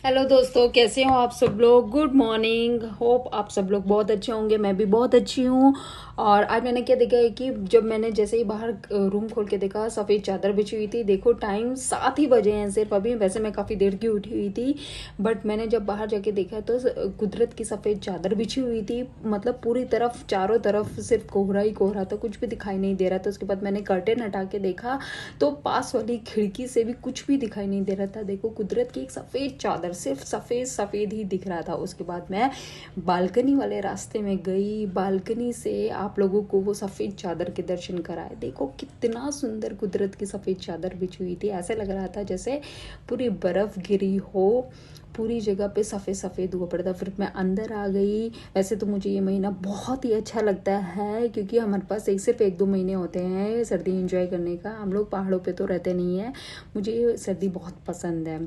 Hello दोस्तों, कैसे हो आप सब लोग। Good morning. होप आप सब लोग बहुत अच्छे होंगे। मैं भी बहुत अच्छी हूँ। और आज मैंने क्या देखा है कि जब मैंने जैसे ही बाहर रूम खोल के देखा, सफ़ेद चादर बिछी हुई थी। देखो टाइम 7 ही बजे हैं सिर्फ अभी। वैसे मैं काफ़ी देर की उठी हुई थी, बट मैंने जब बाहर जाके देखा तो कुदरत की सफ़ेद चादर बिछी हुई थी। मतलब पूरी तरफ, चारों तरफ सिर्फ कोहरा ही कोहरा था, कुछ भी दिखाई नहीं दे रहा था। उसके बाद मैंने कर्टेन हटा के देखा तो पास वाली खिड़की से भी कुछ भी दिखाई नहीं दे रहा था। देखो कुदरत की एक सफ़ेद चादर, सिर्फ सफ़ेद सफ़ेद ही दिख रहा था। उसके बाद मैं बालकनी वाले रास्ते में गई, बालकनी से आप लोगों को वो सफ़ेद चादर के दर्शन कराए। देखो कितना सुंदर कुदरत की सफ़ेद चादर बिछी हुई थी। ऐसे लग रहा था जैसे पूरी बर्फ़ गिरी हो, पूरी जगह पे सफ़ेद सफ़ेद हुआ पड़ा था। फिर मैं अंदर आ गई। वैसे तो मुझे ये महीना बहुत ही अच्छा लगता है, क्योंकि हमारे पास सिर्फ 1-2 महीने होते हैं सर्दी एंजॉय करने का। हम लोग पहाड़ों पे तो रहते नहीं हैं। मुझे सर्दी बहुत पसंद है।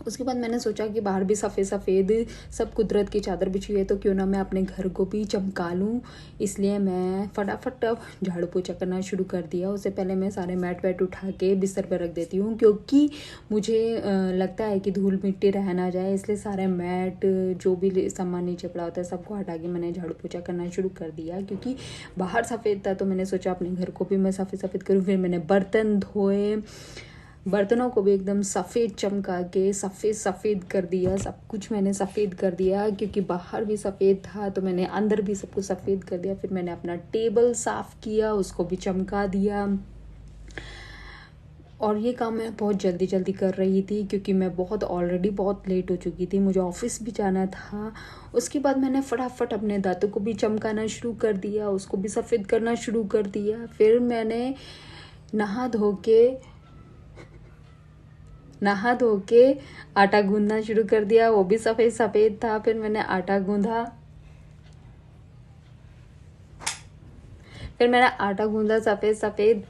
उसके बाद मैंने सोचा कि बाहर भी सफ़ेद सफ़ेद सब कुदरत की चादर बिछी हुई है, तो क्यों ना मैं अपने घर को भी चमका लूँ। इसलिए मैं फटाफट अब झाड़ू पोछा करना शुरू कर दिया। उससे पहले मैं सारे मैट वैट उठा के बिस्तर पर रख देती हूँ, क्योंकि मुझे लगता है कि धूल मिट्टी रह ना जाए। इसलिए सारे मैट, जो भी सामान नीचे पड़ा होता है, सबको हटा के मैंने झाड़ू पोछा करना शुरू कर दिया। क्योंकि बाहर सफ़ेद था तो मैंने सोचा अपने घर को भी मैं सफ़ेद सफ़ेद करूँ। फिर मैंने बर्तन धोए, बर्तनों को भी एकदम सफ़ेद चमका के सफ़ेद सफ़ेद कर दिया। सब कुछ मैंने सफ़ेद कर दिया, क्योंकि बाहर भी सफ़ेद था तो मैंने अंदर भी सब कुछ सफ़ेद कर दिया। फिर मैंने अपना टेबल साफ़ किया, उसको भी चमका दिया। और ये काम मैं बहुत जल्दी जल्दी कर रही थी, क्योंकि मैं ऑलरेडी बहुत लेट हो चुकी थी, मुझे ऑफिस भी जाना था। उसके बाद मैंने फटाफट अपने दांतों को भी चमकाना शुरू कर दिया, उसको भी सफ़ेद करना शुरू कर दिया। फिर मैंने नहा धो के नहा धो के आटा गूंदना शुरू कर दिया, वो भी सफ़ेद सफ़ेद था। फिर मैंने आटा गूंदा, सफ़ेद सफ़ेद।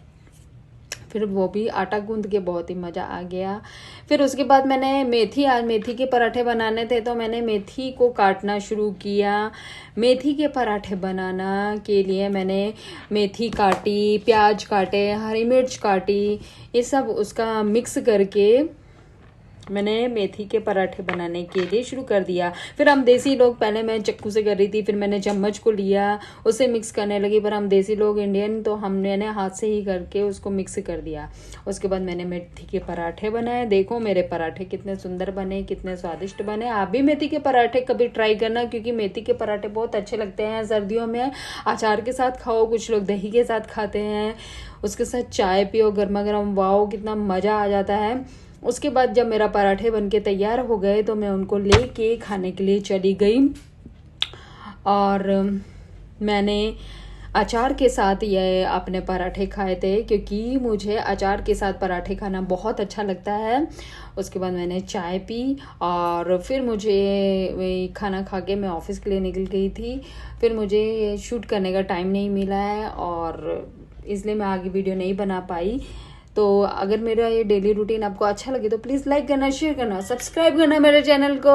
फिर वो भी आटा गूंद के बहुत ही मज़ा आ गया। फिर उसके बाद मैंने आज मेथी के पराठे बनाने थे, तो मैंने मेथी को काटना शुरू किया। मेथी के पराठे बनाना के लिए मैंने मेथी काटी, प्याज काटे, हरी मिर्च काटी, ये सब उसका मिक्स करके मैंने मेथी के पराठे बनाने के लिए शुरू कर दिया। फिर हम देसी लोग, पहले मैं चक्कू से कर रही थी, फिर मैंने चम्मच को लिया, उसे मिक्स करने लगी। पर हम देसी लोग, इंडियन, तो हमने हाथ से ही करके उसको मिक्स कर दिया। उसके बाद मैंने मेथी के पराठे बनाए। देखो मेरे पराठे कितने सुंदर बने, कितने स्वादिष्ट बने। आप भी मेथी के पराठे कभी ट्राई करना, क्योंकि मेथी के पराठे बहुत अच्छे लगते हैं सर्दियों में। अचार के साथ खाओ, कुछ लोग दही के साथ खाते हैं, उसके साथ चाय पियो गर्मा गर्म, वाओ कितना मज़ा आ जाता है। उसके बाद जब मेरा पराठे बनके तैयार हो गए तो मैं उनको लेके खाने के लिए चली गई। और मैंने अचार के साथ ये अपने पराठे खाए थे, क्योंकि मुझे अचार के साथ पराठे खाना बहुत अच्छा लगता है। उसके बाद मैंने चाय पी, और फिर मुझे खाना खा के मैं ऑफिस के लिए निकल गई थी। फिर मुझे शूट करने का टाइम नहीं मिला है, और इसलिए मैं आगे वीडियो नहीं बना पाई। तो अगर मेरा ये डेली रूटीन आपको अच्छा लगे तो प्लीज़ लाइक करना, शेयर करना, सब्सक्राइब करना मेरे चैनल को।